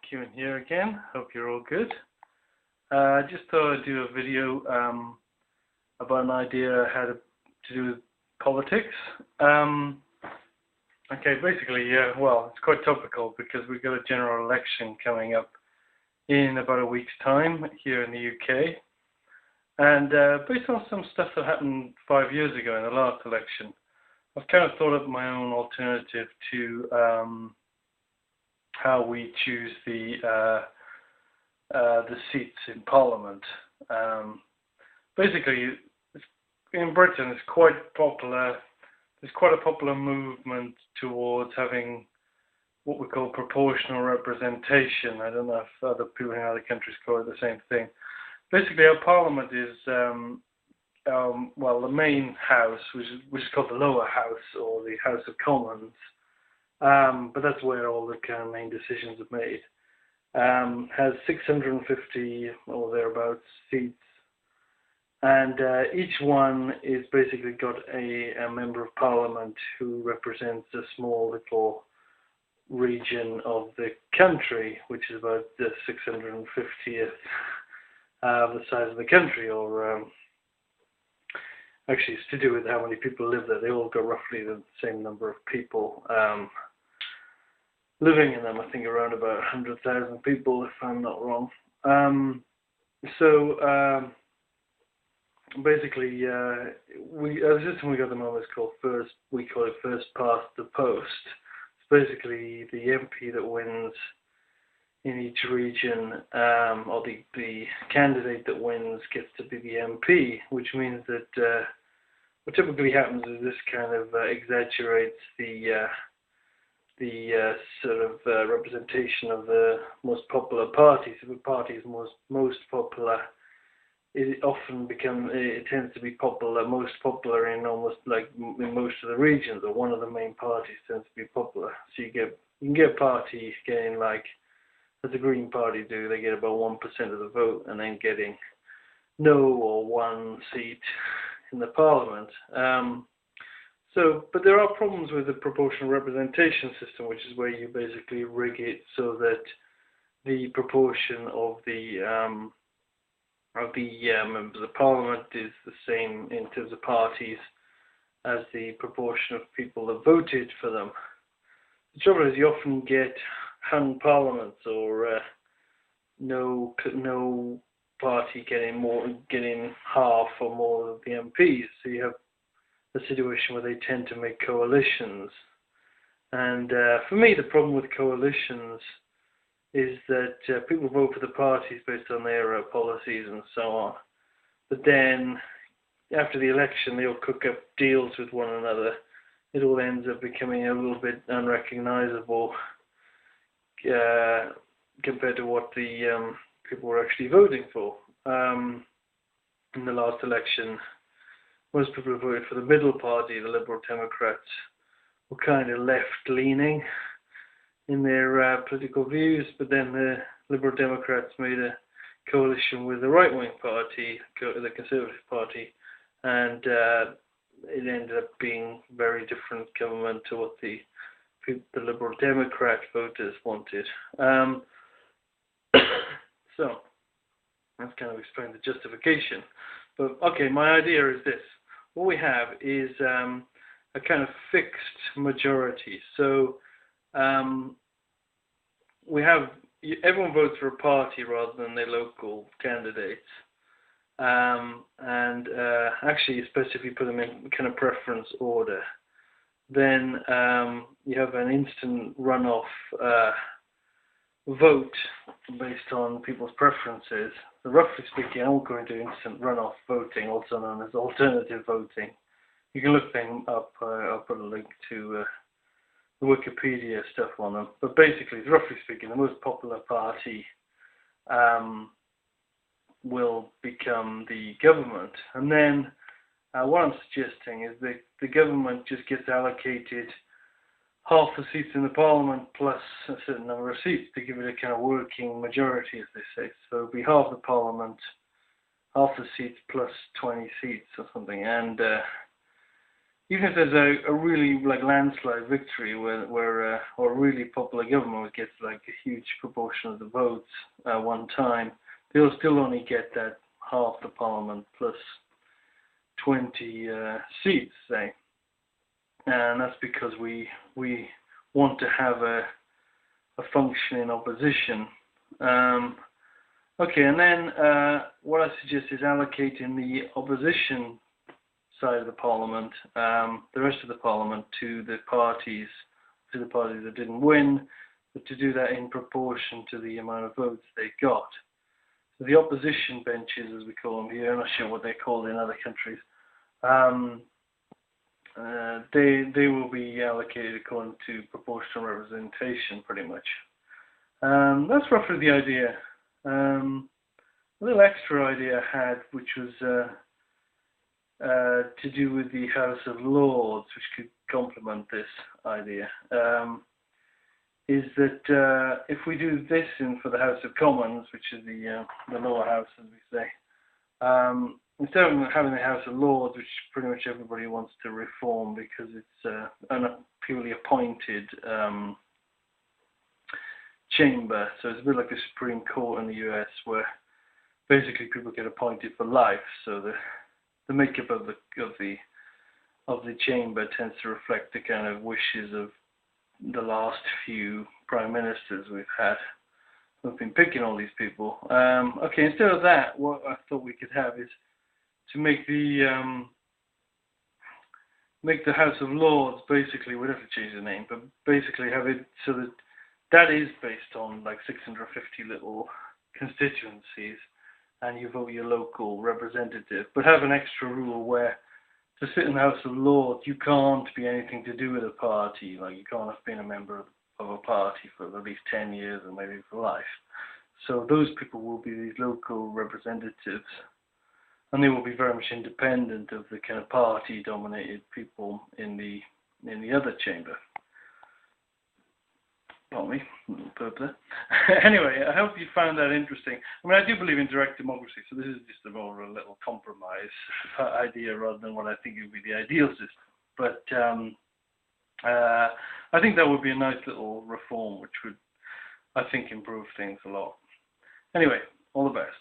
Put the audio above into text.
Kieran here again. Hope you're all good. Just thought I'd do a video about an idea I had to do with politics. Okay, basically, well, it's quite topical because we've got a general election coming up in about a week's time here in the UK. And based on some stuff that happened 5 years ago in the last election, I've kind of thought up my own alternative to how we choose the seats in Parliament. Basically, in Britain, it's quite popular. There's quite a popular movement towards having what we call proportional representation. I don't know if other people in other countries call it the same thing. Basically, our Parliament is well, the main house, which is called the Lower House or the House of Commons. But that's where all the kind of main decisions are made. Has 650 or thereabouts seats, and each one is basically got a member of Parliament who represents a small little region of the country, which is about the 650th the size of the country, or actually it's to do with how many people live there. They all got roughly the same number of people living in them. I think around about 100,000 people, if I'm not wrong. Basically, the system we got at the moment is called we call it first past the post. It's basically the MP that wins in each region, or the candidate that wins gets to be the MP, which means that what typically happens is this kind of exaggerates the sort of representation of the most popular parties. If a party is most popular, it tends to be most popular in almost like in most of the regions, or one of the main parties tends to be popular. So you can get a party getting, like, as the Green Party do, they get about 1% of the vote, and then getting no or one seat in the Parliament. But there are problems with the proportional representation system, which is where you basically rig it so that the proportion of the members of Parliament is the same in terms of parties as the proportion of people that voted for them. The trouble is you often get hung parliaments, or no party getting half or more of the MPs. So you have a situation where they tend to make coalitions. And for me, the problem with coalitions is that people vote for the parties based on their policies and so on. But then, after the election, they all cook up deals with one another. It all ends up becoming a little bit unrecognizable compared to what the people were actually voting for. In the last election, most people who voted for the middle party, the Liberal Democrats, were kind of left-leaning in their political views, but then the Liberal Democrats made a coalition with the right-wing party, the Conservative Party, and it ended up being very different government to what the Liberal Democrat voters wanted. So that's kind of explained the justification. But okay, my idea is this. What we have is a kind of fixed majority. So everyone votes for a party rather than their local candidates. Actually, especially if you put them in kind of preference order, then you have an instant runoff vote based on people's preferences. So roughly speaking, I won't go into instant runoff voting, also known as alternative voting. You can look them up. I'll put a link to the Wikipedia stuff on them. But basically, roughly speaking, the most popular party will become the government. And then what I'm suggesting is that the government just gets allocated half the seats in the Parliament plus a certain number of seats to give it a kind of working majority, as they say. So it'll be half the Parliament, half the seats plus 20 seats or something. And even if there's a really like landslide victory where or a really popular government gets like a huge proportion of the votes at one time, they'll still only get that half the parliament plus 20 seats, say, and that's because we want to have a functioning opposition. Okay, and then what I suggest is allocating the opposition side of the parliament, the rest of the parliament, to the parties that didn't win, but to do that in proportion to the amount of votes they got. So the opposition benches, as we call them here, I'm not sure what they're called in other countries, they will be allocated according to proportional representation, pretty much. That's roughly the idea. A little extra idea I had, which was to do with the House of Lords, which could complement this idea, is that if we do this for the House of Commons, which is the lower house, as we say, instead of having the House of Lords, which pretty much everybody wants to reform because it's a purely appointed chamber, so it's a bit like the Supreme Court in the US, where basically people get appointed for life. So the makeup of the chamber tends to reflect the kind of wishes of the last few prime ministers we've had. We've been picking all these people. Okay, instead of that, what I thought we could have is to make the House of Lords, basically, we'd have to change the name, but basically have it so that is based on like 650 little constituencies, and you vote your local representative, but have an extra rule where to sit in the House of Lords, you can't be anything to do with a party. Like, you can't have been a member of a party for at least 10 years or maybe for life. So those people will be these local representatives, and they will be very much independent of the kind of party-dominated people in the other chamber. Pardon me, a little burp there. Anyway, I hope you found that interesting. I mean, I do believe in direct democracy, so this is just a little compromise idea rather than what I think would be the ideal system. But I think that would be a nice little reform, which would, I think, improve things a lot. Anyway, all the best.